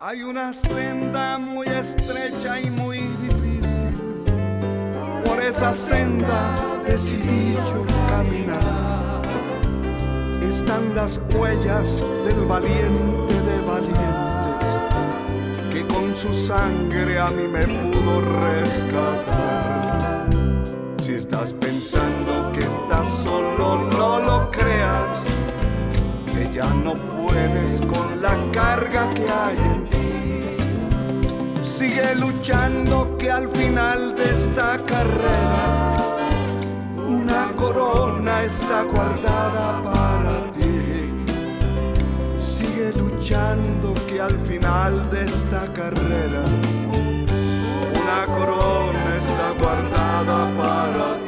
Hay una senda muy estrecha y muy difícil. Por esa senda decidí yo caminar. Están las huellas del valiente de valientes, que con su sangre a mí me pudo rescatar. Si estás pensando que estás solo, no lo creas, que ya no puedes con la carga que hay en ti. Sigue luchando, que al final de esta carrera una corona está guardada para ti. Sigue luchando, que al final de esta carrera una corona está guardada para ti.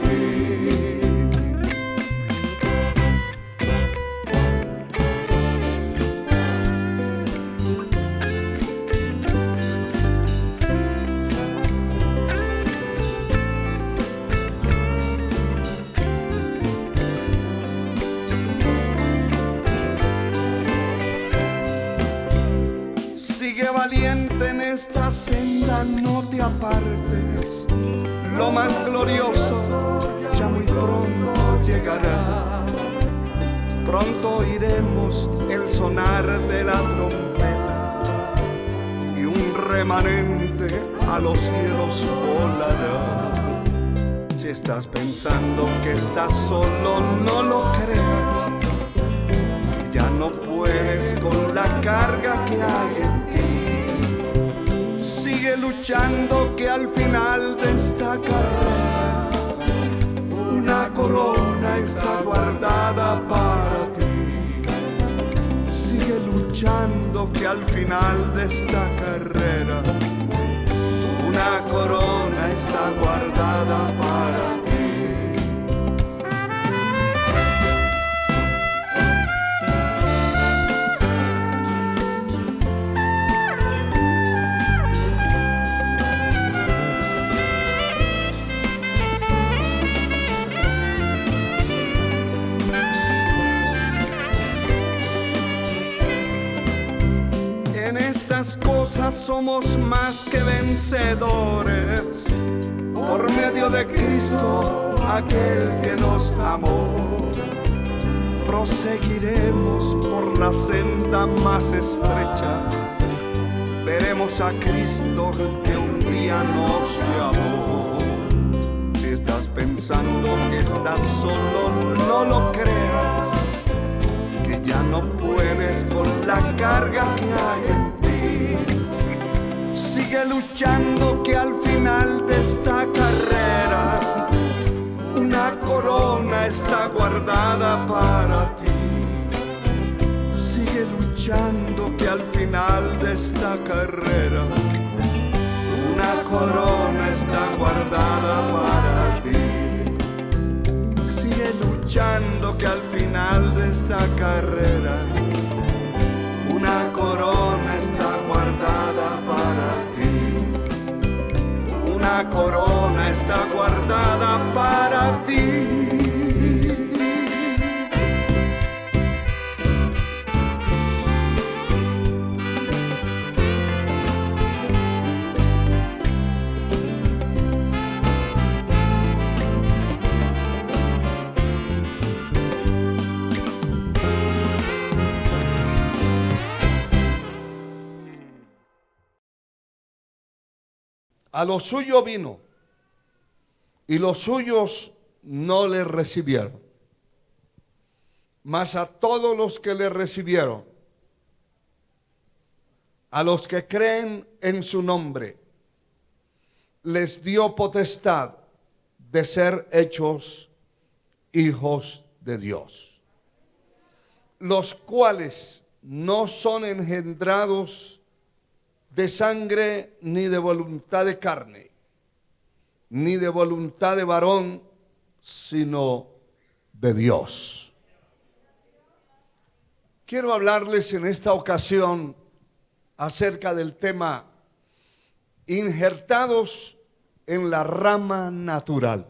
Sigue valiente en esta senda, no te apartes. Lo más glorioso ya muy pronto llegará. Pronto oiremos el sonar de la trompeta y un remanente a los cielos volará. Si estás pensando que estás solo, no lo creas, que ya no puedes con la carga que hay en ti. Sigue luchando, que al final de esta carrera una corona está guardada para ti. Sigue luchando, que al final de esta carrera una corona está guardada para ti. Cosas somos más que vencedores por medio de Cristo, aquel que nos amó. Proseguiremos por la senda más estrecha, veremos a Cristo que un día nos llamó. Si estás pensando que estás solo, no lo creas, que ya no puedes con la carga que hay en ti. Sigue luchando, que al final de esta carrera una corona está guardada para ti. Sigue luchando, que al final de esta carrera una corona está guardada para ti. Sigue luchando, que al final de esta carrera una corona está guardada para ti. Una corona está guardada para ti. A lo suyo vino, y los suyos no le recibieron. Mas a todos los que le recibieron, a los que creen en su nombre, les dio potestad de ser hechos hijos de Dios, los cuales no son engendrados de sangre, ni de voluntad de carne, ni de voluntad de varón, sino de Dios. Quiero hablarles en esta ocasión acerca del tema injertados en la rama natural.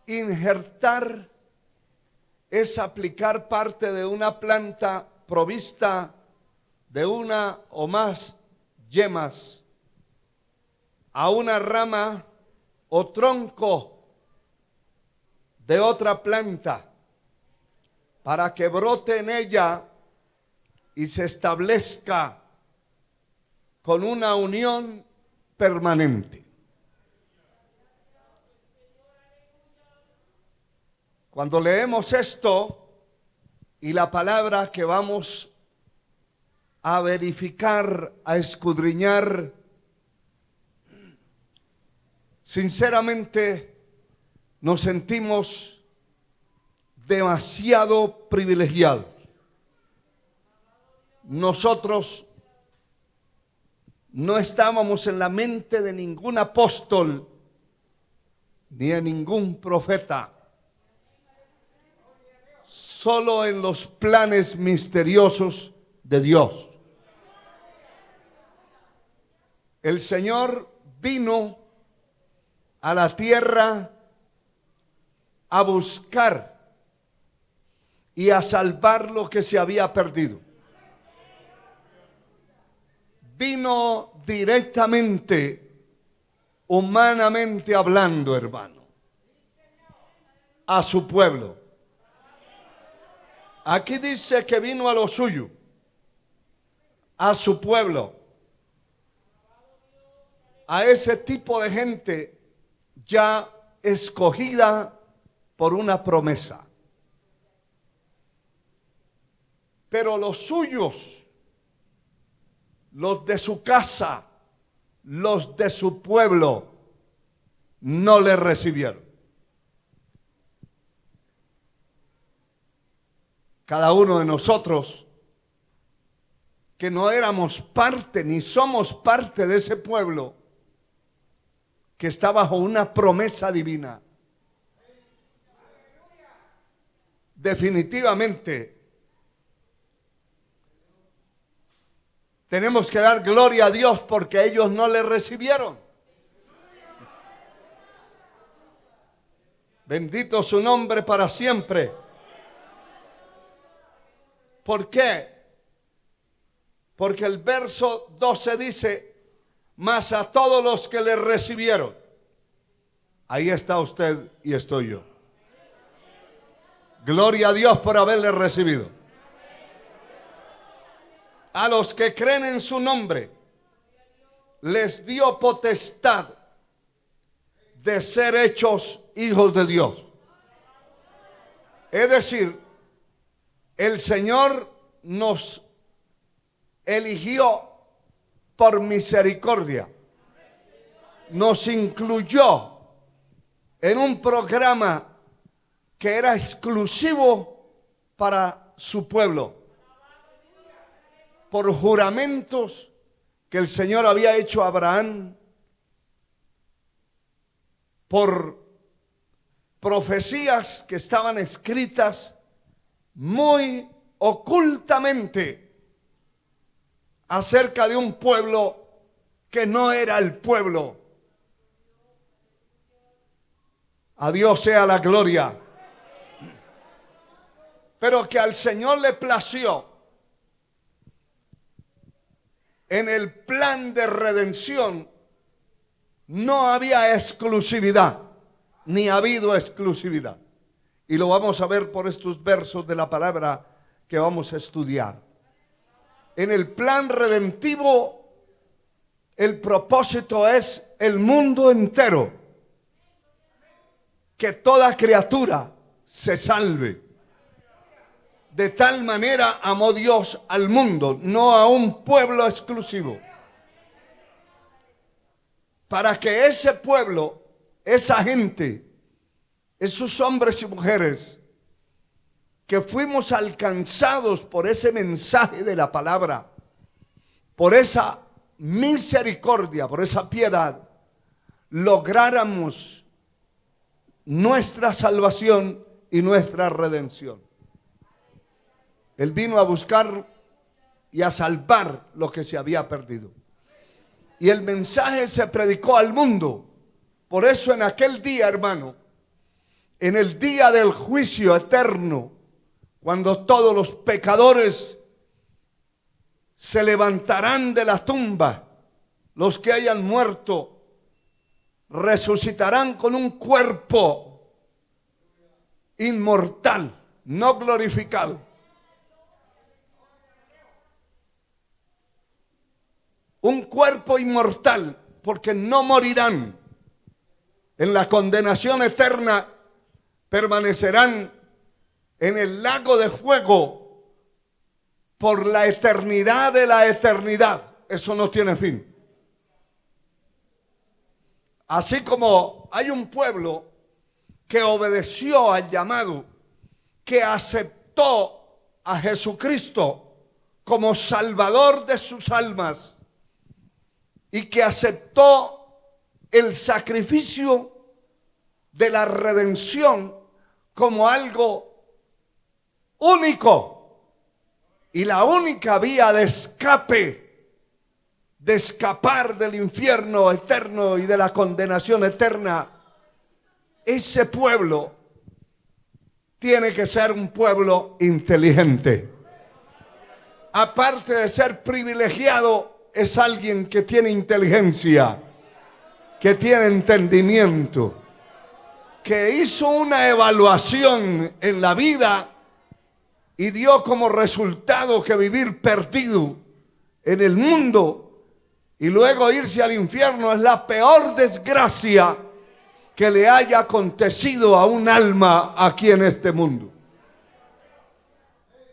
Injertar es aplicar parte de una planta provista de una o más yemas a una rama o tronco de otra planta para que brote en ella y se establezca con una unión permanente. Cuando leemos esto y la palabra que vamos a verificar, a escudriñar, sinceramente nos sentimos demasiado privilegiados. Nosotros no estábamos en la mente de ningún apóstol ni de ningún profeta, solo en los planes misteriosos de Dios. El Señor vino a la tierra a buscar y a salvar lo que se había perdido. Vino directamente, humanamente hablando, hermano, a su pueblo. Aquí dice que vino a lo suyo, a su pueblo, a ese tipo de gente ya escogida por una promesa. Pero los suyos, los de su casa, los de su pueblo, no le recibieron. Cada uno de nosotros, que no éramos parte ni somos parte de ese pueblo, que está bajo una promesa divina, definitivamente tenemos que dar gloria a Dios porque ellos no le recibieron. Bendito su nombre para siempre. ¿Por qué? Porque el verso 12 dice: mas a todos los que le recibieron. Ahí está usted y estoy yo. Gloria a Dios por haberle recibido. A los que creen en su nombre, les dio potestad de ser hechos hijos de Dios. Es decir, el Señor nos eligió por misericordia. Nos incluyó en un programa que era exclusivo para su pueblo, por juramentos que el Señor había hecho a Abraham, por profecías que estaban escritas muy ocultamente acerca de un pueblo que no era el pueblo. A Dios sea la gloria. Pero que al Señor le plació, en el plan de redención no había exclusividad, ni ha habido exclusividad. Y lo vamos a ver por estos versos de la palabra que vamos a estudiar. En el plan redentivo, el propósito es el mundo entero, que toda criatura se salve. De tal manera amó Dios al mundo, no a un pueblo exclusivo, para que ese pueblo, esa gente, esos hombres y mujeres que fuimos alcanzados por ese mensaje de la palabra, por esa misericordia, por esa piedad, lográramos nuestra salvación y nuestra redención. Él vino a buscar y a salvar lo que se había perdido. Y el mensaje se predicó al mundo. Por eso en aquel día, hermano, en el día del juicio eterno, cuando todos los pecadores se levantarán de la tumba, los que hayan muerto resucitarán con un cuerpo inmortal, no glorificado. Un cuerpo inmortal, porque no morirán. En la condenación eterna permanecerán en el lago de fuego por la eternidad de la eternidad. Eso no tiene fin. Así como hay un pueblo que obedeció al llamado, que aceptó a Jesucristo como Salvador de sus almas y que aceptó el sacrificio de la redención como algo único y la única vía de escape, de escapar del infierno eterno y de la condenación eterna. Ese pueblo tiene que ser un pueblo inteligente. Aparte de ser privilegiado, es alguien que tiene inteligencia, que tiene entendimiento, que hizo una evaluación en la vida y dio como resultado que vivir perdido en el mundo y luego irse al infierno es la peor desgracia que le haya acontecido a un alma aquí en este mundo.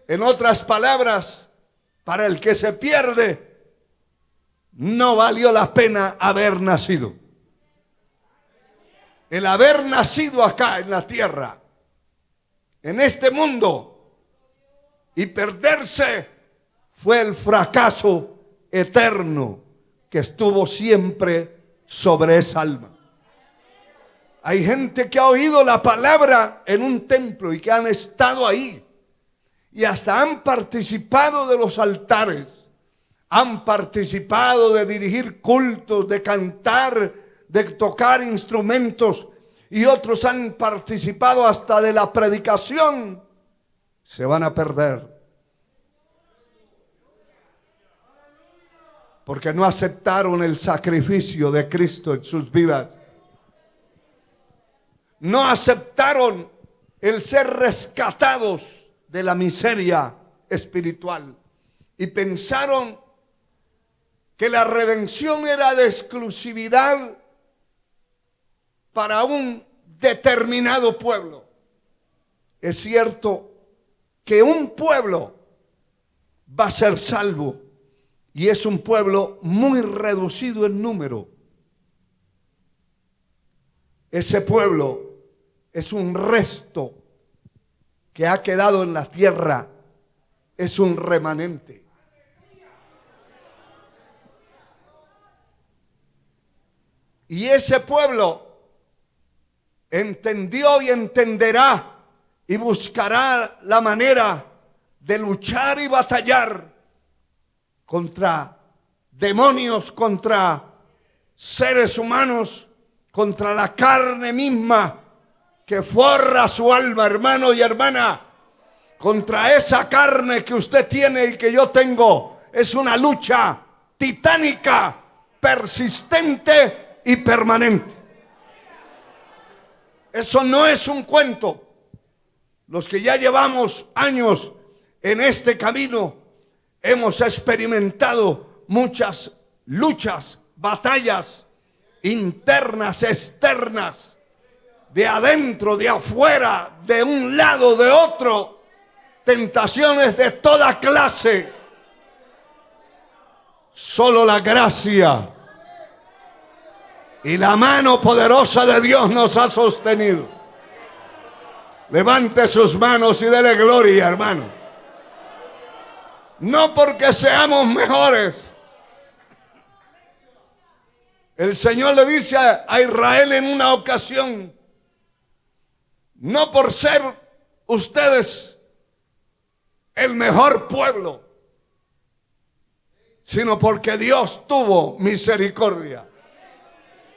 En otras palabras, para el que se pierde, no valió la pena haber nacido. El haber nacido acá en la tierra, en este mundo, y perderse fue el fracaso eterno que estuvo siempre sobre esa alma. Hay gente que ha oído la palabra en un templo y que han estado ahí y hasta han participado de los altares, han participado de dirigir cultos, de cantar, de tocar instrumentos, y otros han participado hasta de la predicación. Se van a perder porque no aceptaron el sacrificio de Cristo en sus vidas. No aceptaron el ser rescatados de la miseria espiritual y pensaron que la redención era de exclusividad para un determinado pueblo. Es cierto que un pueblo va a ser salvo y es un pueblo muy reducido en número. Ese pueblo es un resto que ha quedado en la tierra, es un remanente. Y ese pueblo entendió y entenderá y buscará la manera de luchar y batallar contra demonios, contra seres humanos, contra la carne misma que forra su alma, hermano y hermana. Contra esa carne que usted tiene y que yo tengo, es una lucha titánica, persistente y permanente. Eso no es un cuento. Los que ya llevamos años en este camino hemos experimentado muchas luchas, batallas internas, externas, de adentro, de afuera, de un lado, de otro, tentaciones de toda clase. Solo la gracia y la mano poderosa de Dios nos ha sostenido. Levante sus manos y dele gloria, hermano. No porque seamos mejores. El Señor le dice a Israel en una ocasión: no por ser ustedes el mejor pueblo, sino porque Dios tuvo misericordia.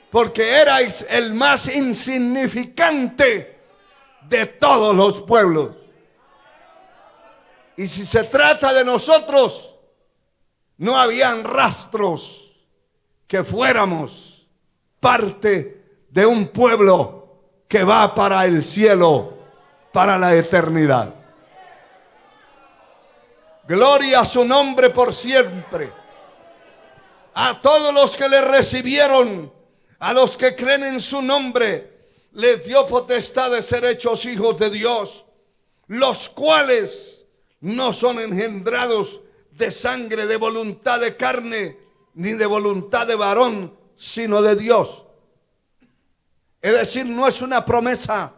Porque erais el más insignificante de todos los pueblos. Y si se trata de nosotros, no habían rastros que fuéramos parte de un pueblo que va para el cielo, para la eternidad. Gloria a su nombre por siempre. A todos los que le recibieron, a los que creen en su nombre, les dio potestad de ser hechos hijos de Dios, los cuales no son engendrados de sangre, de voluntad de carne, ni de voluntad de varón, sino de Dios. Es decir, no es una promesa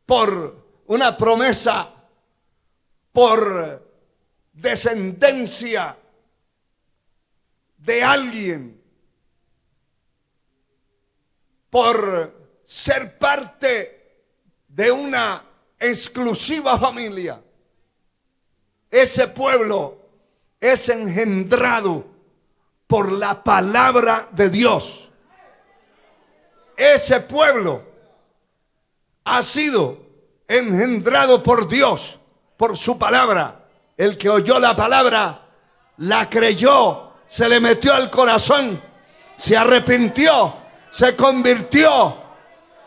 por descendencia de alguien, por ser parte de una exclusiva familia. Ese pueblo es engendrado por la palabra de Dios. Ese pueblo ha sido engendrado por Dios, por su palabra. El que oyó la palabra, la creyó, se le metió al corazón, se arrepintió, se convirtió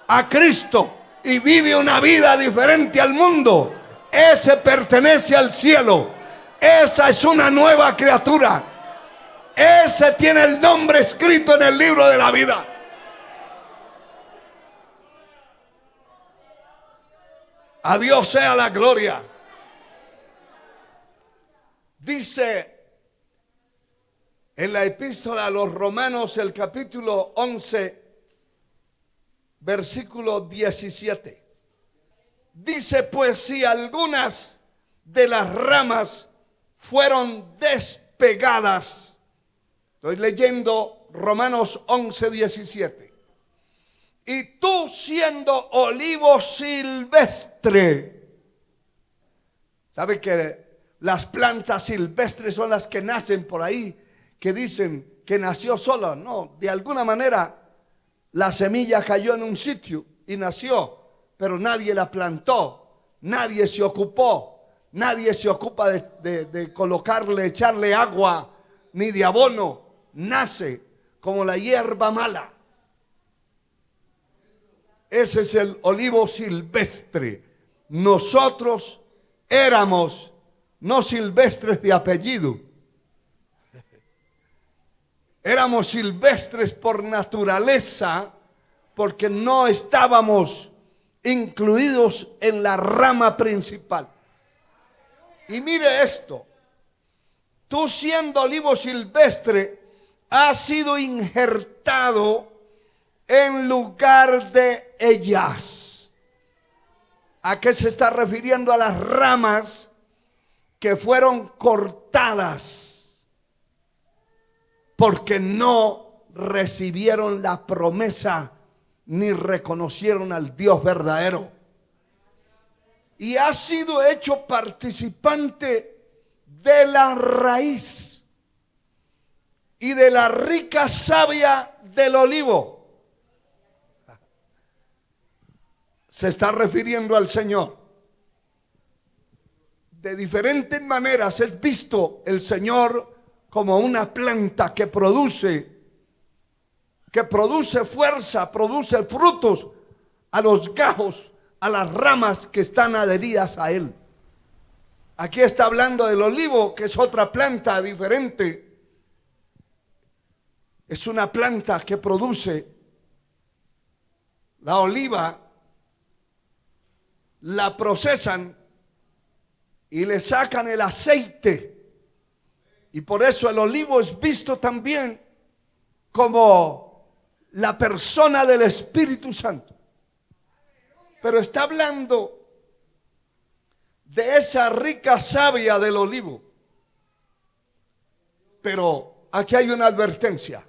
a Cristo y vive una vida diferente al mundo. Ese pertenece al cielo. Esa es una nueva criatura. Ese tiene el nombre escrito en el libro de la vida. A Dios sea la gloria. Dice en la epístola a los Romanos, el capítulo 11, versículo 17. Dice, pues si algunas de las ramas fueron despegadas. Estoy leyendo Romanos 11, 17. Y tú siendo olivo silvestre. ¿Sabe que las plantas silvestres son las que nacen por ahí? Que dicen que nació sola. No, de alguna manera la semilla cayó en un sitio y nació, pero nadie la plantó, nadie se ocupó, nadie se ocupa de colocarle, echarle agua, ni de abono. Nace como la hierba mala. Ese es el olivo silvestre. Nosotros éramos no silvestres de apellido. Éramos silvestres por naturaleza, porque no estábamos incluidos en la rama principal. Y mire esto, tú siendo olivo silvestre, has sido injertado en lugar de ellas. ¿A qué se está refiriendo? A las ramas que fueron cortadas porque no recibieron la promesa ni reconocieron al Dios verdadero. Y ha sido hecho participante de la raíz y de la rica savia del olivo. Se está refiriendo al Señor. De diferentes maneras es visto el Señor como una planta que produce fuerza, produce frutos a los gajos, a las ramas que están adheridas a él. Aquí está hablando del olivo, que es otra planta diferente. Es una planta que produce la oliva, la procesan y le sacan el aceite. Y por eso el olivo es visto también como la persona del Espíritu Santo. Pero está hablando de esa rica savia del olivo. Pero aquí hay una advertencia.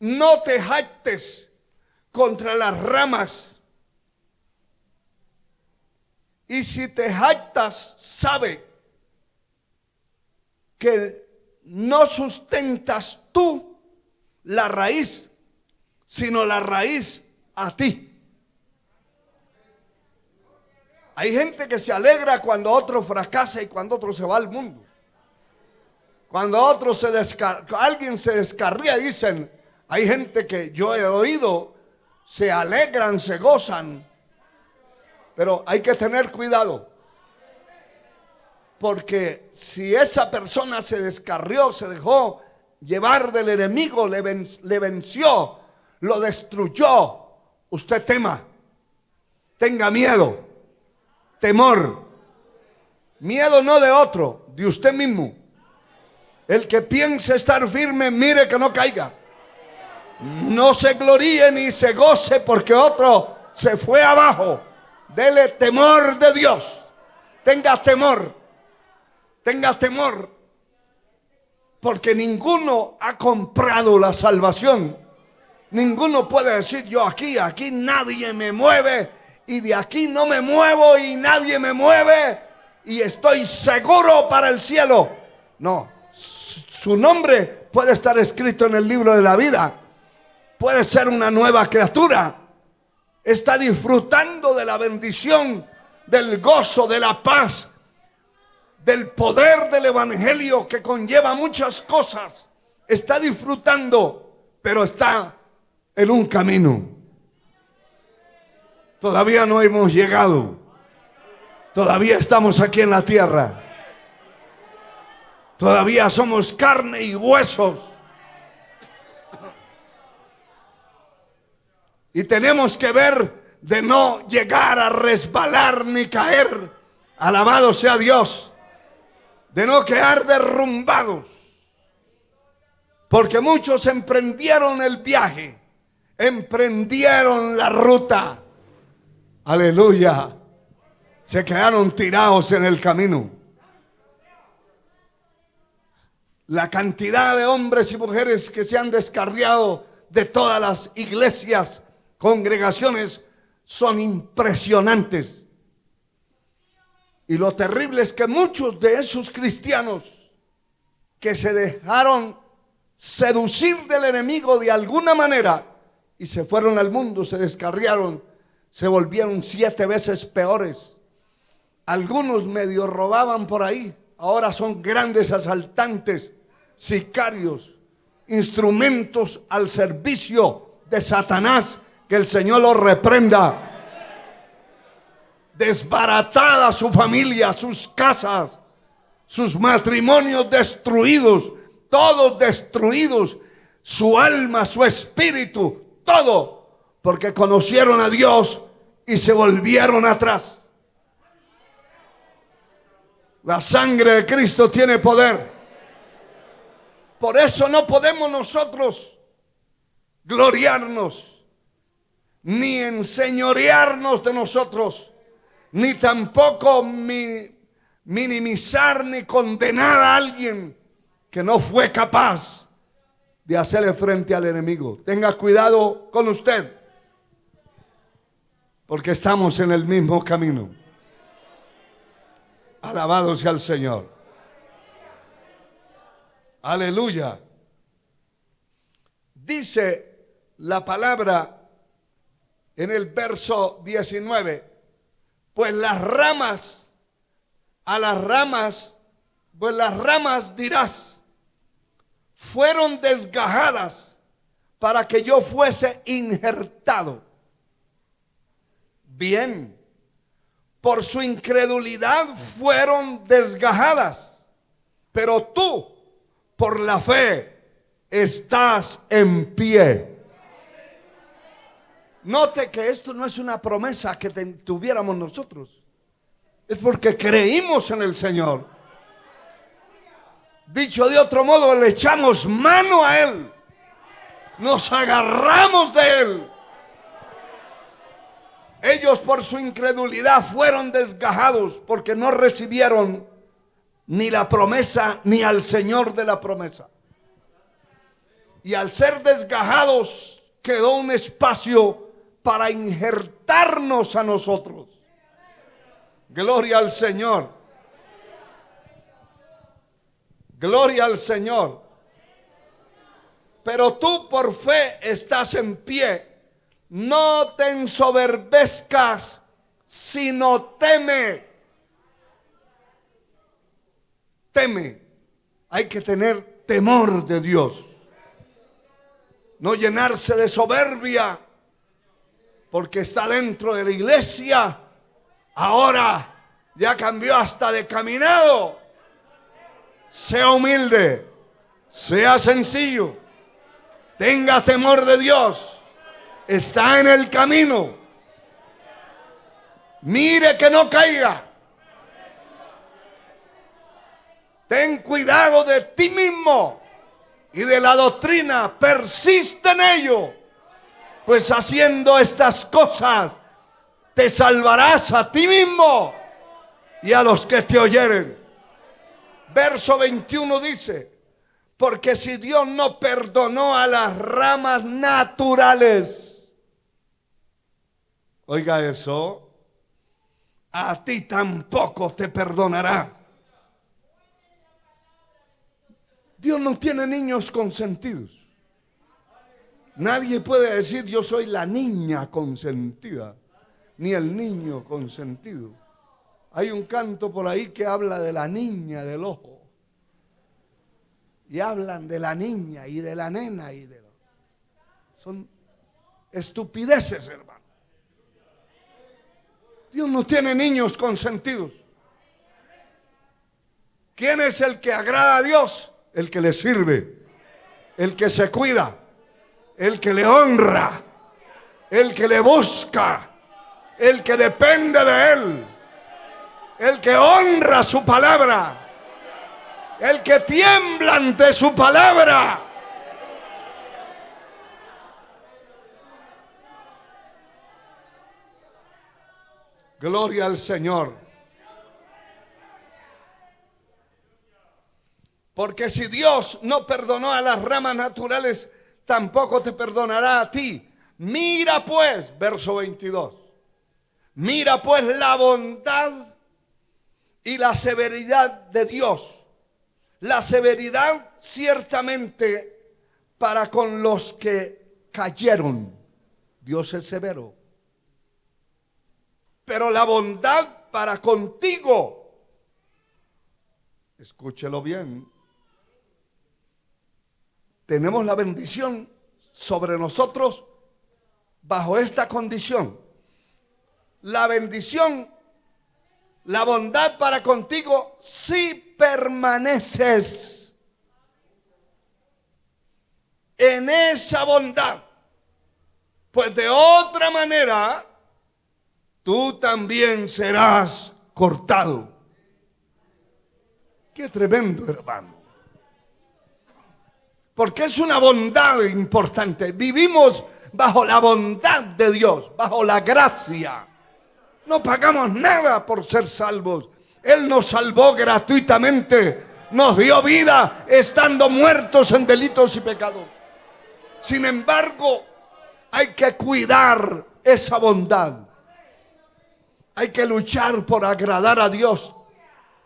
No te jactes contra las ramas. Y si te jactas, sabe que no sustentas tú la raíz, sino la raíz a ti. Hay gente que se alegra cuando otro fracasa y cuando otro se va al mundo. Cuando otro alguien se descarría, dicen, hay gente que yo he oído, se alegran, se gozan. Pero hay que tener cuidado. Porque si esa persona se descarrió, se dejó llevar del enemigo, le venció, lo destruyó, usted tema, tenga miedo, temor. Miedo no de otro, de usted mismo. El que piense estar firme, mire que no caiga. No se gloríe ni se goce porque otro se fue abajo. Dele temor de Dios. Tenga temor. Tenga temor. Porque ninguno ha comprado la salvación. Ninguno puede decir yo aquí nadie me mueve. Y de aquí no me muevo y nadie me mueve. Y estoy seguro para el cielo. No. Su nombre puede estar escrito en el libro de la vida. Puede ser una nueva criatura. Está disfrutando de la bendición, del gozo, de la paz, del poder del evangelio que conlleva muchas cosas. Está disfrutando, pero está en un camino. Todavía no hemos llegado. Todavía estamos aquí en la tierra. Todavía somos carne y huesos. Y tenemos que ver de no llegar a resbalar ni caer. Alabado sea Dios. De no quedar derrumbados. Porque muchos emprendieron el viaje. Emprendieron la ruta. Aleluya. Se quedaron tirados en el camino. La cantidad de hombres y mujeres que se han descarriado de todas las iglesias, congregaciones, son impresionantes. Y lo terrible es que muchos de esos cristianos que se dejaron seducir del enemigo de alguna manera y se fueron al mundo, se descarriaron, se volvieron 7 veces peores. Algunos medio robaban por ahí, ahora son grandes asaltantes, sicarios, instrumentos al servicio de Satanás. Que el Señor los reprenda. Desbaratada su familia, sus casas, sus matrimonios destruidos, todos destruidos, su alma, su espíritu, todo, porque conocieron a Dios y se volvieron atrás. La sangre de Cristo tiene poder. Por eso no podemos nosotros gloriarnos, ni enseñorearnos de nosotros, ni tampoco minimizar ni condenar a alguien que no fue capaz de hacerle frente al enemigo. Tenga cuidado con usted, porque estamos en el mismo camino. Alabado sea el Señor. Aleluya. Dice la palabra en el verso 19, pues las ramas dirás, fueron desgajadas para que yo fuese injertado. Bien, por su incredulidad fueron desgajadas, pero tú, por la fe, estás en pie. Note que esto no es una promesa que tuviéramos nosotros. Es porque creímos en el Señor. Dicho de otro modo, le echamos mano a Él. Nos agarramos de Él. Ellos por su incredulidad fueron desgajados porque no recibieron ni la promesa ni al Señor de la promesa. Y al ser desgajados quedó un espacio para injertarnos a nosotros. Gloria al Señor. Gloria al Señor. Pero tú por fe estás en pie. No te ensoberbezcas sino teme. Teme. Hay que tener temor de Dios. No llenarse de soberbia porque está dentro de la iglesia. Ahora ya cambió hasta de caminado. Sea humilde, sea sencillo, tenga temor de Dios. Está en el camino. Mire que no caiga. Ten cuidado de ti mismo y de la doctrina. Persiste en ello, pues haciendo estas cosas te salvarás a ti mismo y a los que te oyeren. Verso 21 dice: porque si Dios no perdonó a las ramas naturales, oiga eso, a ti tampoco te perdonará. Dios no tiene niños consentidos. Nadie puede decir yo soy la niña consentida, ni el niño consentido. Hay un canto por ahí que habla de la niña del ojo. Y hablan de la niña y de la nena y de... Son estupideces, hermano. Dios no tiene niños consentidos. ¿Quién es el que agrada a Dios? El que le sirve, el que se cuida, el que le honra, el que le busca, el que depende de Él, el que honra su palabra, el que tiembla ante su palabra. Gloria al Señor. Porque si Dios no perdonó a las ramas naturales, tampoco te perdonará a ti. Mira pues, verso 22. Mira pues la bondad y la severidad de Dios. La severidad ciertamente para con los que cayeron. Dios es severo. Pero la bondad para contigo. Escúchelo bien. Tenemos la bendición sobre nosotros bajo esta condición. La bendición, la bondad para contigo si permaneces en esa bondad. Pues de otra manera, tú también serás cortado. Qué tremendo, hermano. Porque es una bondad importante. Vivimos bajo la bondad de Dios, bajo la gracia. No pagamos nada por ser salvos. Él nos salvó gratuitamente. Nos dio vida estando muertos en delitos y pecados. Sin embargo, hay que cuidar esa bondad. Hay que luchar por agradar a Dios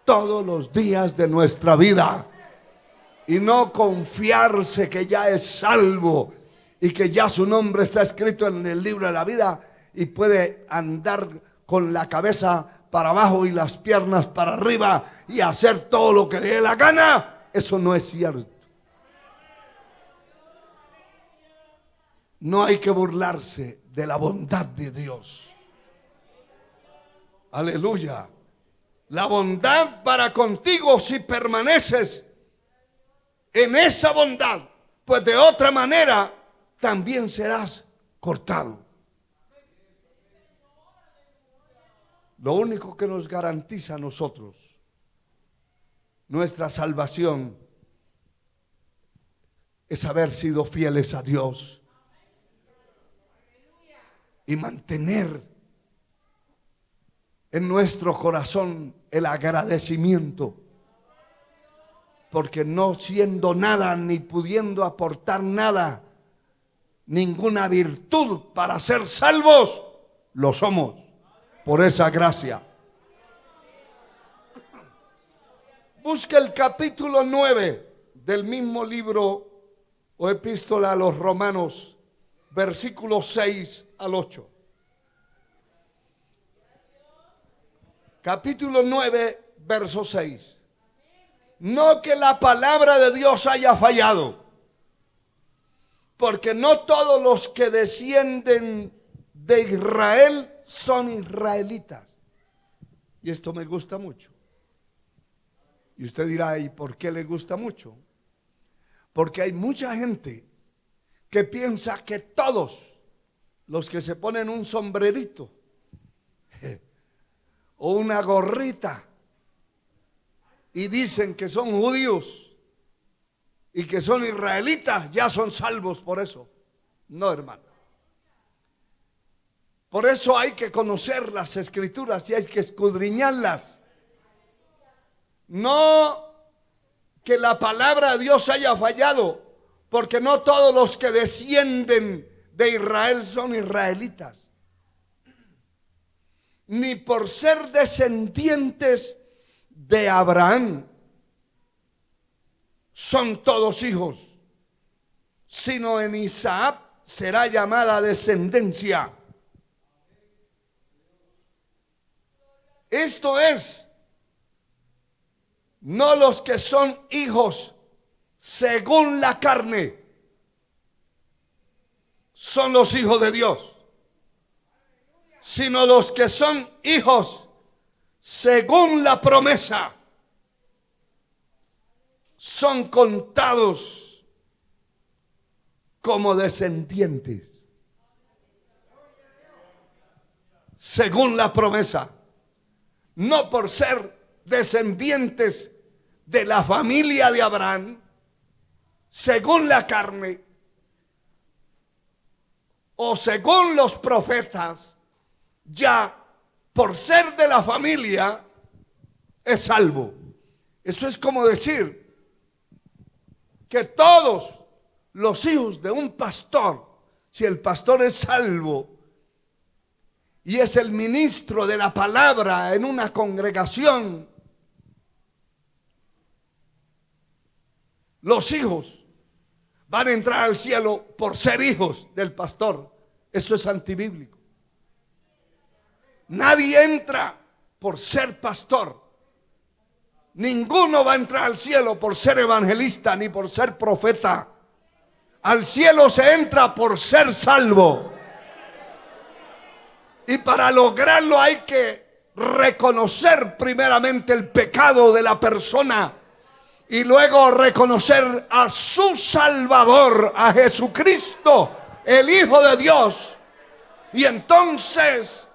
todos los días de nuestra vida. Y no confiarse que ya es salvo y que ya su nombre está escrito en el libro de la vida y puede andar con la cabeza para abajo y las piernas para arriba y hacer todo lo que le dé la gana. Eso no es cierto. No hay que burlarse de la bondad de Dios. Aleluya. La bondad para contigo si permaneces en esa bondad, pues de otra manera también serás cortado. Lo único que nos garantiza a nosotros nuestra salvación es haber sido fieles a Dios y mantener en nuestro corazón el agradecimiento. Porque no siendo nada ni pudiendo aportar nada, ninguna virtud para ser salvos, lo somos por esa gracia. Busca el capítulo 9 del mismo libro o epístola a los Romanos, versículos 6 al 8. capítulo 9, verso 6. No que la palabra de Dios haya fallado, porque no todos los que descienden de Israel son israelitas. Y esto me gusta mucho. Y usted dirá, ¿y por qué le gusta mucho? Porque hay mucha gente que piensa que todos los que se ponen un sombrerito o una gorrita y dicen que son judíos y que son israelitas, ya son salvos por eso. No, hermano. Por eso hay que conocer las escrituras y hay que escudriñarlas. No que la palabra de Dios haya fallado, porque no todos los que descienden de Israel son israelitas. Ni por ser descendientes de Abraham son todos hijos, sino en Isaac será llamada descendencia. Esto es, no los que son hijos según la carne son los hijos de Dios, sino los que son hijos según la promesa son contados como descendientes según la promesa, no por ser descendientes de la familia de Abraham según la carne o según los profetas. Ya por ser de la familia es salvo. Eso es como decir que todos los hijos de un pastor, si el pastor es salvo y es el ministro de la palabra en una congregación, los hijos van a entrar al cielo por ser hijos del pastor. Eso es antibíblico. Nadie entra por ser pastor. Ninguno va a entrar al cielo por ser evangelista ni por ser profeta. Al cielo se entra por ser salvo. Y para lograrlo hay que reconocer primeramente el pecado de la persona y luego reconocer a su Salvador, a Jesucristo, el Hijo de Dios. Y entonces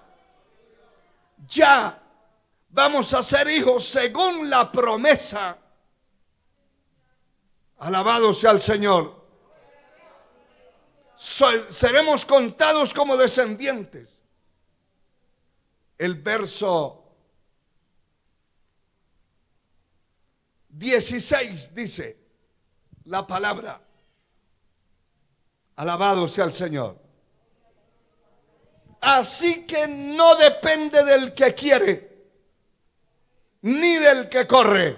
ya vamos a ser hijos según la promesa. Alabado sea el Señor. Seremos contados como descendientes. El verso 16 dice la palabra. Alabado sea el Señor. Así que no depende del que quiere, ni del que corre,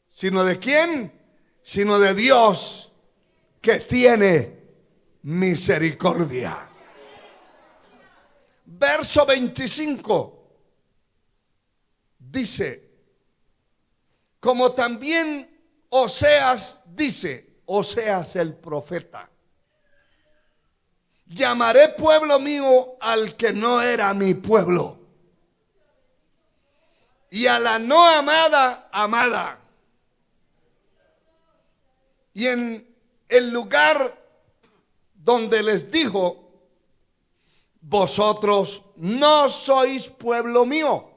sino de quién, sino de Dios que tiene misericordia. Verso 25 dice, como también Oseas dice, Oseas el profeta, llamaré pueblo mío al que no era mi pueblo, y a la no amada, amada. Y en el lugar donde les dijo, vosotros no sois pueblo mío.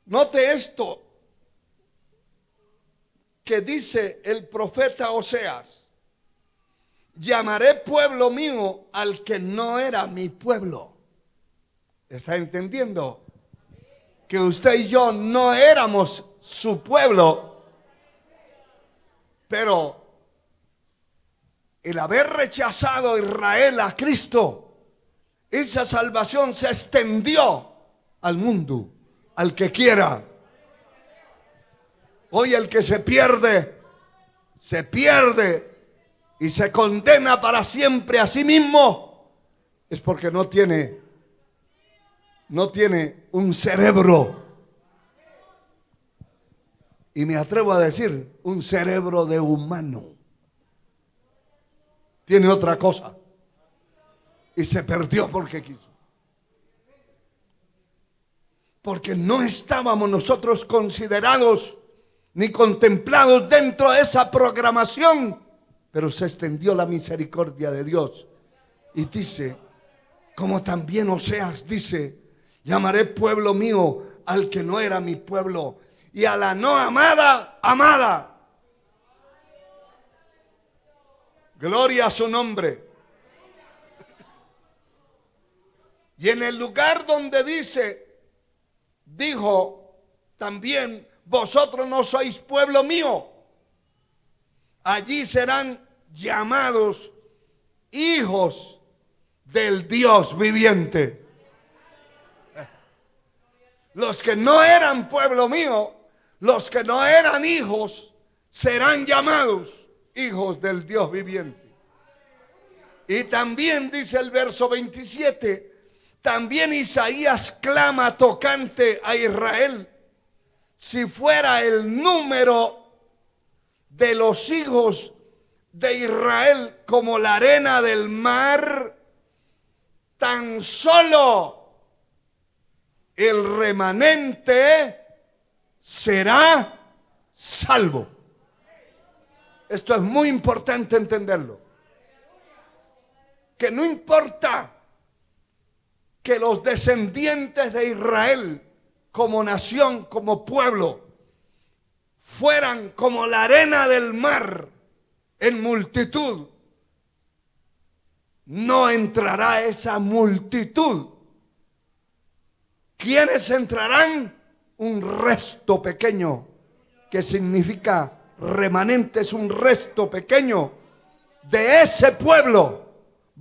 Note esto que dice el profeta Oseas: llamaré pueblo mío al que no era mi pueblo. ¿Está entendiendo? Que usted y yo no éramos su pueblo, pero el haber rechazado a Israel a Cristo, esa salvación se extendió al mundo, al que quiera. Hoy el que se pierde y se condena para siempre a sí mismo, es porque no tiene un cerebro. Y me atrevo a decir, un cerebro de humano. Tiene otra cosa. Y se perdió porque quiso. Porque no estábamos nosotros considerados ni contemplados dentro de esa programación. Pero se extendió la misericordia de Dios. Y dice, como también Oseas dice, llamaré pueblo mío al que no era mi pueblo, y a la no amada, amada. Gloria a su nombre. Y en el lugar donde dijo también, vosotros no sois pueblo mío. Allí serán llamados hijos del Dios viviente. Los que no eran pueblo mío, los que no eran hijos, serán llamados hijos del Dios viviente. Y también dice el verso 27, también Isaías clama tocante a Israel, si fuera el número de los hijos de Israel como la arena del mar, tan solo el remanente será salvo. Esto es muy importante entenderlo. Que no importa que los descendientes de Israel como nación, como pueblo, fueran como la arena del mar en multitud, no entrará esa multitud. ¿Quiénes entrarán? Un resto pequeño, que significa remanente, es un resto pequeño de ese pueblo.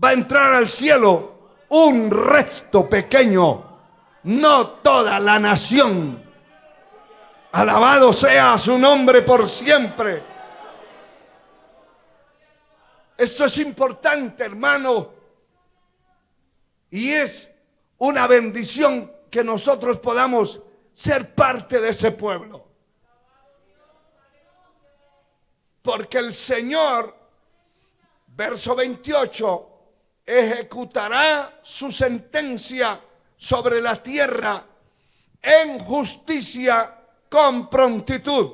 Va a entrar al cielo un resto pequeño, no toda la nación. Alabado sea su nombre por siempre. Esto es importante, hermano, y es una bendición que nosotros podamos ser parte de ese pueblo. Porque el Señor, verso 28, ejecutará su sentencia sobre la tierra en justicia con prontitud.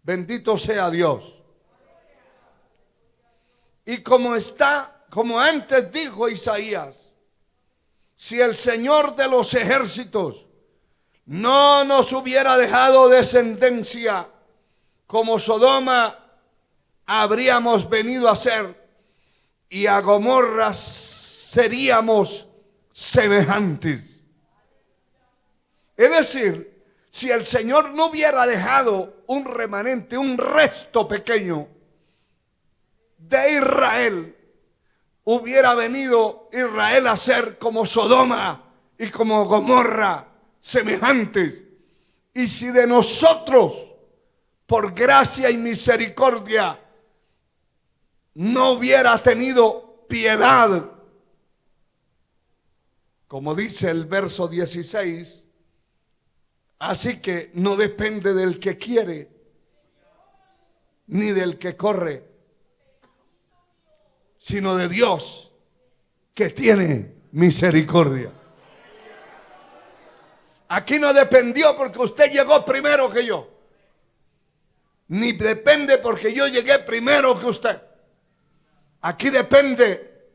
Bendito sea Dios. Y como antes dijo Isaías, si el Señor de los ejércitos no nos hubiera dejado descendencia como Sodoma, habríamos venido a ser, y a Gomorra seríamos semejantes. Es decir, si el Señor no hubiera dejado un remanente, un resto pequeño de Israel, hubiera venido Israel a ser como Sodoma y como Gomorra, semejantes. Y si de nosotros, por gracia y misericordia, no hubiera tenido piedad, como dice el verso 16, así que no depende del que quiere, ni del que corre, sino de Dios, que tiene misericordia. Aquí no dependió porque usted llegó primero que yo, ni depende porque yo llegué primero que usted. Aquí depende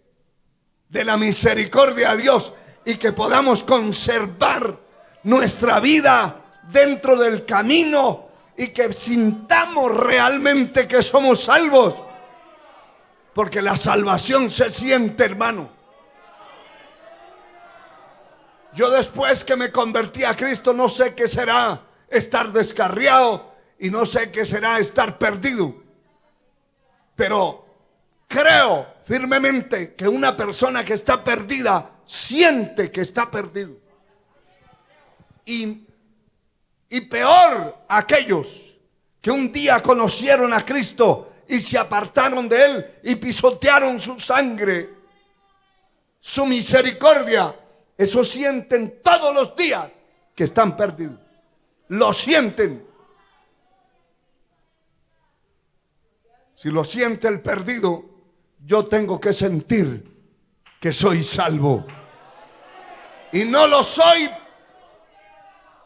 de la misericordia de Dios y que podamos conservar nuestra vida dentro del camino y que sintamos realmente que somos salvos. Porque la salvación se siente, hermano. Yo después que me convertí a Cristo no sé qué será estar descarriado y no sé qué será estar perdido. Pero creo firmemente que una persona que está perdida siente que está perdido. Y peor aquellos que un día conocieron a Cristo y se apartaron de Él y pisotearon su sangre su misericordia. Eso sienten todos los días que están perdidos. Lo sienten. Si lo siente el perdido, yo tengo que sentir que soy salvo. Y no lo soy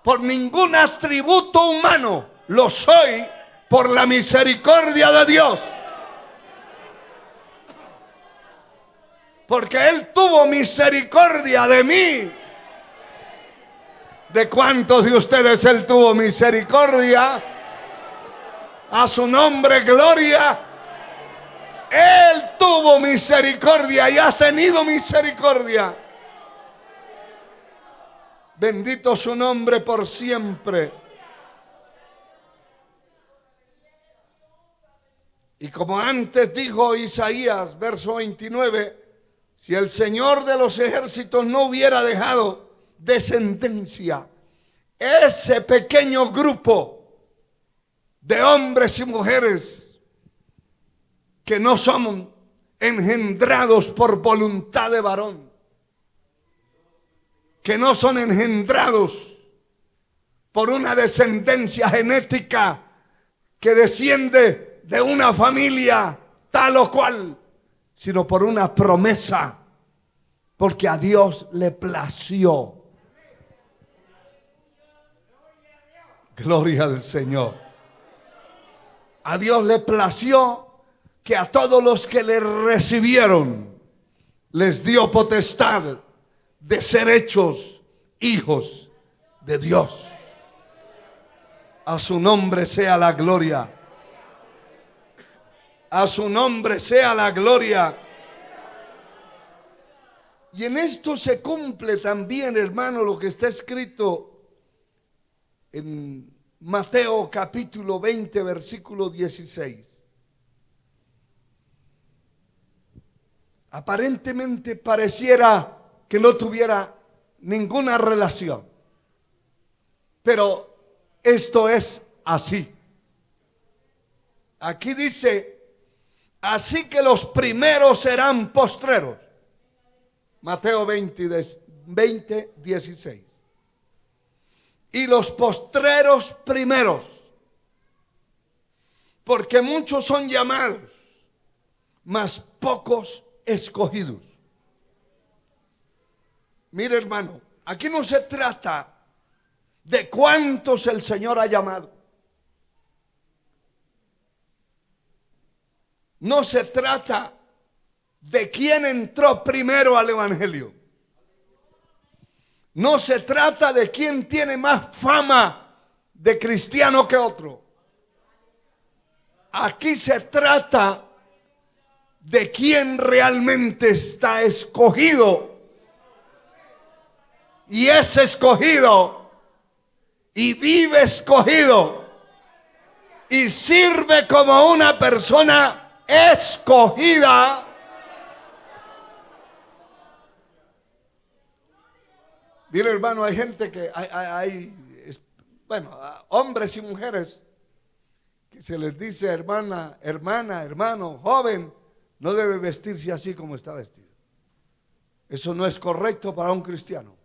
por ningún atributo humano. Lo soy por la misericordia de Dios. Porque Él tuvo misericordia de mí. ¿De cuántos de ustedes Él tuvo misericordia? A su nombre, gloria. Él tuvo misericordia y ha tenido misericordia. Bendito su nombre por siempre. Y como antes dijo Isaías, verso 29, si el Señor de los ejércitos no hubiera dejado descendencia, ese pequeño grupo de hombres y mujeres que no son engendrados por voluntad de varón, que no son engendrados por una descendencia genética que desciende de una familia tal o cual, sino por una promesa, porque a Dios le plació. Gloria al Señor. A Dios le plació que a todos los que le recibieron les dio potestad de ser hechos hijos de Dios. A su nombre sea la gloria. A su nombre sea la gloria. Y en esto se cumple también, hermano, lo que está escrito en Mateo capítulo 20, versículo 16. Aparentemente pareciera que no tuviera ninguna relación, pero esto es así. Aquí dice: así que los primeros serán postreros. Mateo 20, 16. Y los postreros primeros. Porque muchos son llamados, mas pocos escogidos. Mire, hermano, aquí no se trata de cuántos el Señor ha llamado. No se trata de quién entró primero al evangelio. No se trata de quién tiene más fama de cristiano que otro. Aquí se trata de quién realmente está escogido. Y es escogido. Y vive escogido. Y sirve como una persona escogida. Mire, hermano, hay gente que hombres y mujeres que se les dice hermana, hermano, joven, no debe vestirse así como está vestido. Eso no es correcto para un cristiano.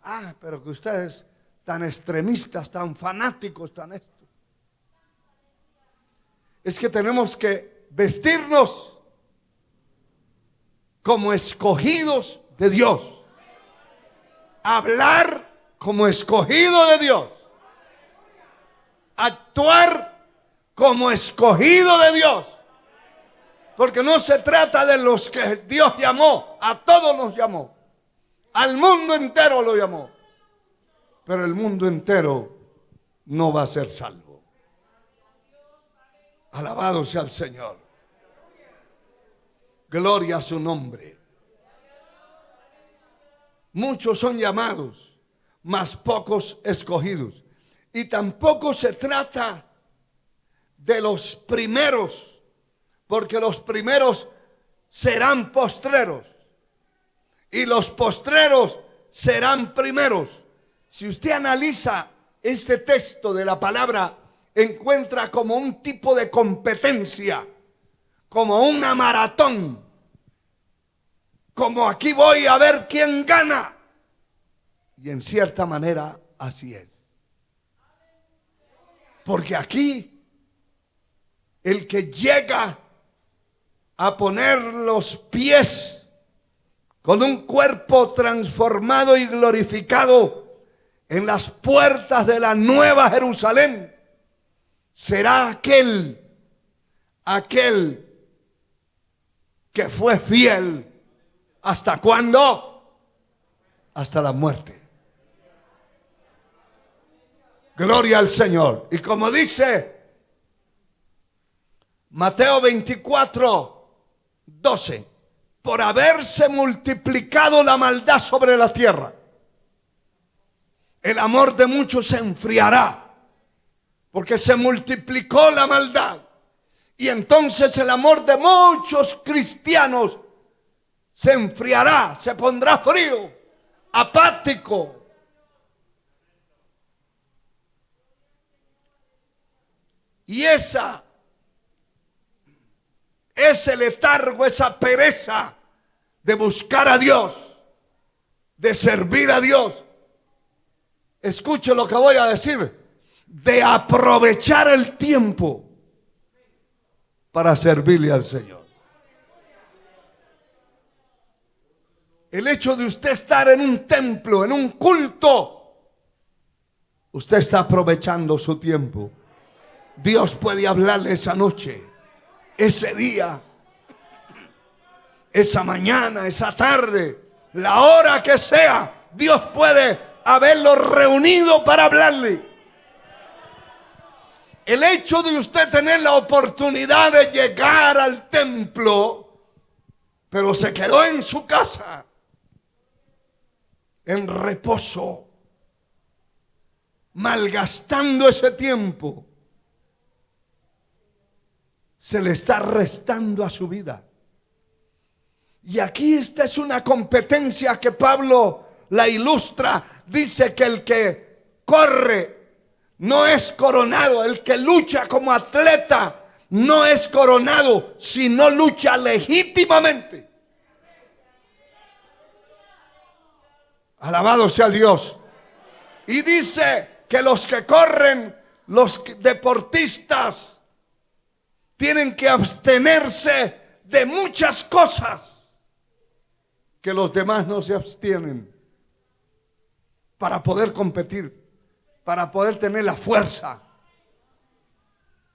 Ah, pero que ustedes tan extremistas, tan fanáticos, tan esto. Es que tenemos que vestirnos como escogidos de Dios. Hablar como escogido de Dios. Actuar como escogido de Dios. Porque no se trata de los que Dios llamó. A todos los llamó. Al mundo entero lo llamó. Pero el mundo entero no va a ser salvo. Alabado sea el Señor. Gloria a su nombre. Muchos son llamados, mas pocos escogidos. Y tampoco se trata de los primeros, porque los primeros serán postreros y los postreros serán primeros. Si usted analiza este texto de la palabra, encuentra como un tipo de competencia, como una maratón, como aquí voy a ver quién gana. Y en cierta manera así es. Porque aquí el que llega a poner los pies con un cuerpo transformado y glorificado en las puertas de la Nueva Jerusalén será aquel que fue fiel. ¿Hasta cuándo? Hasta la muerte. Gloria al Señor. Y como dice Mateo 24:12, por haberse multiplicado la maldad sobre la tierra, el amor de muchos se enfriará, porque se multiplicó la maldad. Y entonces el amor de muchos cristianos se enfriará, se pondrá frío, apático. Y ese letargo, esa pereza de buscar a Dios, de servir a Dios, escuche lo que voy a decir, de aprovechar el tiempo para servirle al Señor. El hecho de usted estar en un templo, en un culto, usted está aprovechando su tiempo. Dios puede hablarle esa noche, ese día, esa mañana, esa tarde, la hora que sea. Dios puede haberlo reunido para hablarle. El hecho de usted tener la oportunidad de llegar al templo, pero se quedó en su casa, en reposo, malgastando ese tiempo, se le está restando a su vida. Y aquí esta es una competencia que Pablo la ilustra. Dice que el que corre no es coronado, el que lucha como atleta no es coronado, sino lucha legítimamente. Alabado sea Dios. Y dice que los que corren, los deportistas, tienen que abstenerse de muchas cosas que los demás no se abstienen para poder competir, para poder tener la fuerza.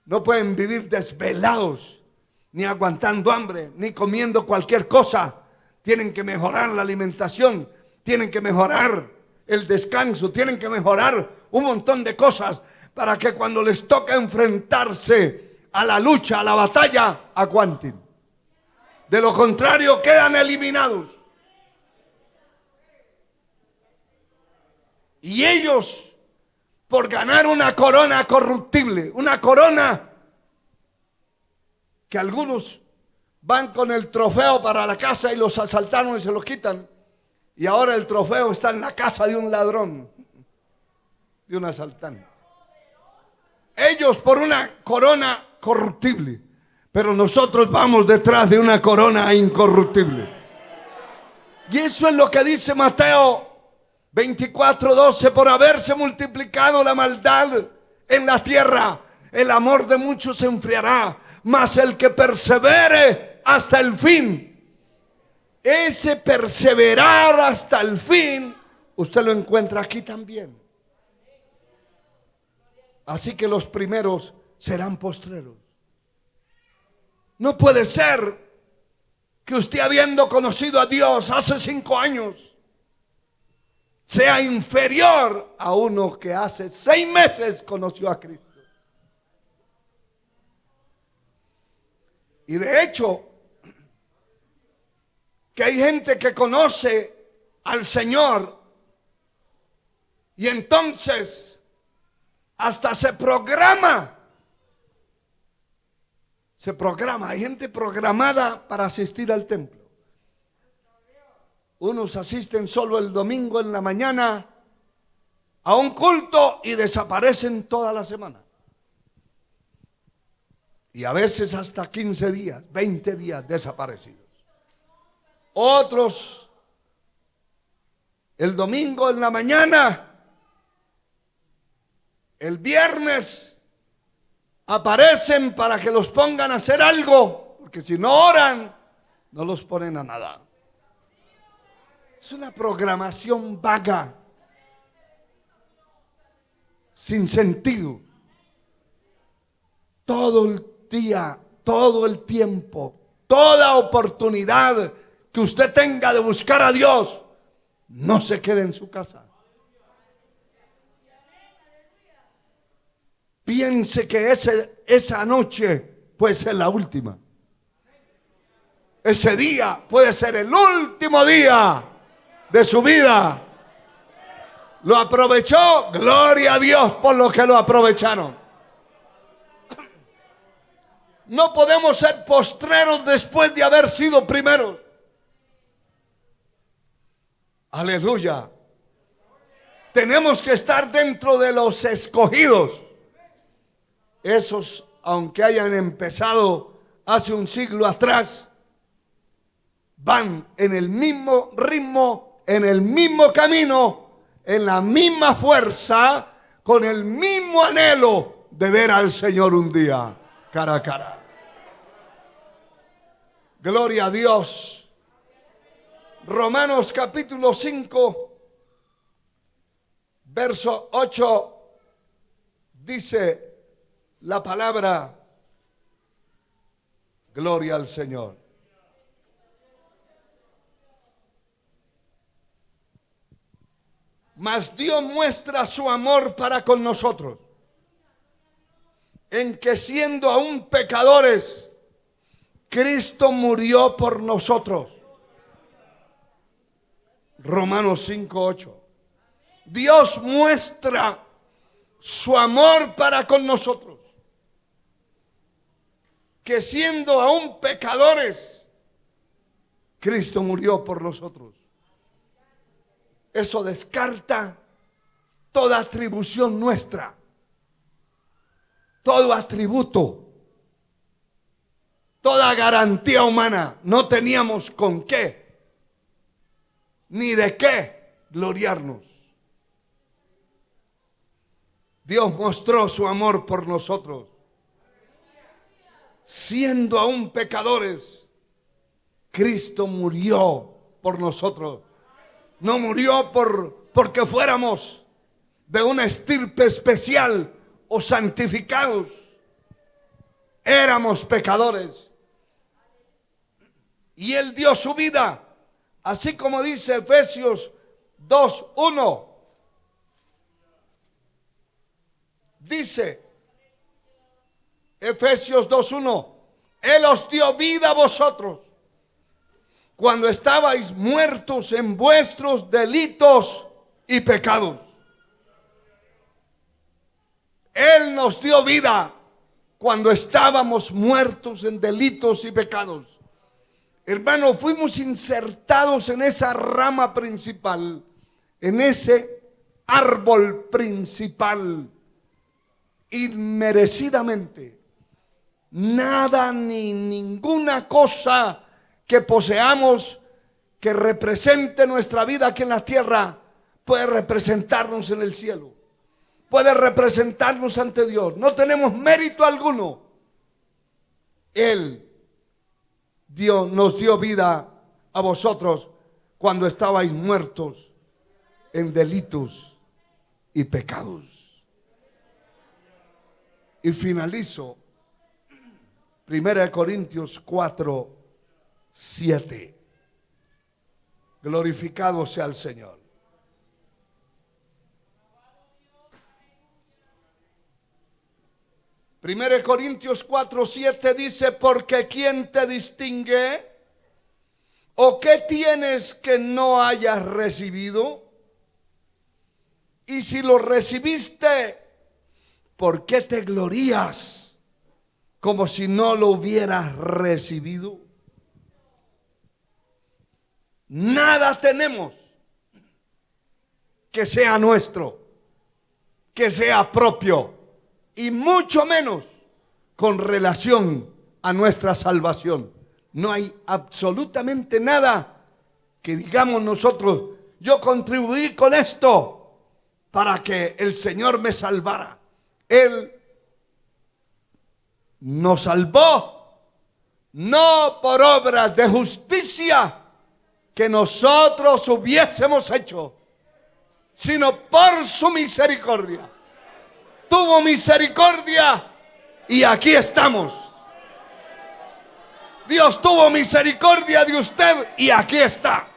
No pueden vivir desvelados, ni aguantando hambre, ni comiendo cualquier cosa. Tienen que mejorar la alimentación, tienen que mejorar el descanso, tienen que mejorar un montón de cosas para que cuando les toca enfrentarse a la lucha, a la batalla, aguanten. De lo contrario, quedan eliminados. Y ellos, por ganar una corona corruptible, una corona que algunos van con el trofeo para la casa y los asaltaron y se los quitan, y ahora el trofeo está en la casa de un ladrón, de un asaltante. Ellos por una corona corruptible, pero nosotros vamos detrás de una corona incorruptible. Y eso es lo que dice Mateo 24:12, por haberse multiplicado la maldad en la tierra, el amor de muchos se enfriará, mas el que persevere hasta el fin, ese perseverar hasta el fin, usted lo encuentra aquí también. Así que los primeros serán postreros. No puede ser que usted, habiendo conocido a Dios hace 5 años, sea inferior a uno que hace 6 meses conoció a Cristo. Y de hecho, que hay gente que conoce al Señor y entonces hasta se programa. Hay gente programada para asistir al templo. Unos asisten solo el domingo en la mañana a un culto y desaparecen toda la semana. Y a veces hasta 15 días, 20 días desaparecidos. Otros el domingo en la mañana, el viernes aparecen para que los pongan a hacer algo, porque si no oran, no los ponen a nada. Es una programación vaga, sin sentido. Todo el día, todo el tiempo, toda oportunidad que usted tenga de buscar a Dios, no se quede en su casa. Piense que esa noche puede ser la última. Ese día puede ser el último día de su vida. ¿Lo aprovechó? Gloria a Dios por los que lo aprovecharon. No podemos ser postreros después de haber sido primeros. Aleluya. Tenemos que estar dentro de los escogidos. Esos, aunque hayan empezado hace un siglo atrás, van en el mismo ritmo, en el mismo camino, en la misma fuerza, con el mismo anhelo de ver al Señor un día cara a cara. Gloria a Dios. Romanos capítulo 5, verso 8, dice la palabra, gloria al Señor. Mas Dios muestra su amor para con nosotros, en que siendo aún pecadores, Cristo murió por nosotros. Romanos 5:8. Dios muestra su amor para con nosotros, que siendo aún pecadores, Cristo murió por nosotros. Eso descarta toda atribución nuestra, todo atributo, toda garantía humana. No teníamos con qué, ni de qué gloriarnos. Dios mostró su amor por nosotros. Siendo aún pecadores, Cristo murió por nosotros. No murió porque fuéramos de una estirpe especial o santificados. Éramos pecadores. Y Él dio su vida, así como dice Efesios 2:1. Dice Efesios 2:1, Él os dio vida a vosotros cuando estabais muertos en vuestros delitos y pecados. Él nos dio vida cuando estábamos muertos en delitos y pecados. Hermano, fuimos insertados en esa rama principal, en ese árbol principal, inmerecidamente. Nada ni ninguna cosa que poseamos que represente nuestra vida aquí en la tierra puede representarnos en el cielo, puede representarnos ante Dios. No tenemos mérito alguno. Él nos dio vida a vosotros cuando estabais muertos en delitos y pecados. Y finalizo 1 Corintios 4:7. Glorificado sea el Señor. Primero Corintios 4:7 dice: porque ¿quién te distingue? ¿O qué tienes que no hayas recibido? Y si lo recibiste, ¿por qué te glorías como si no lo hubieras recibido? Nada tenemos que sea nuestro, que sea propio, y mucho menos con relación a nuestra salvación. No hay absolutamente nada que digamos nosotros, yo contribuí con esto para que el Señor me salvara. Él nos salvó no por obras de justicia que nosotros hubiésemos hecho, sino por su misericordia. Tuvo misericordia y aquí estamos. Dios tuvo misericordia de usted y aquí está.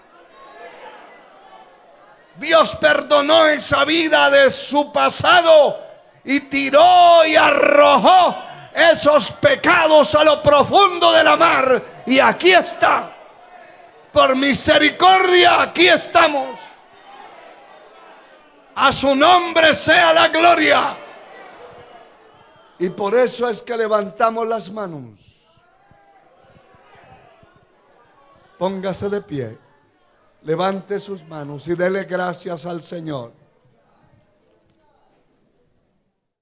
Dios perdonó esa vida de su pasado y tiró y arrojó esos pecados a lo profundo de la mar. Y aquí está. Por misericordia aquí estamos. A su nombre sea la gloria. Y por eso es que levantamos las manos. Póngase de pie. Levante sus manos y dele gracias al Señor.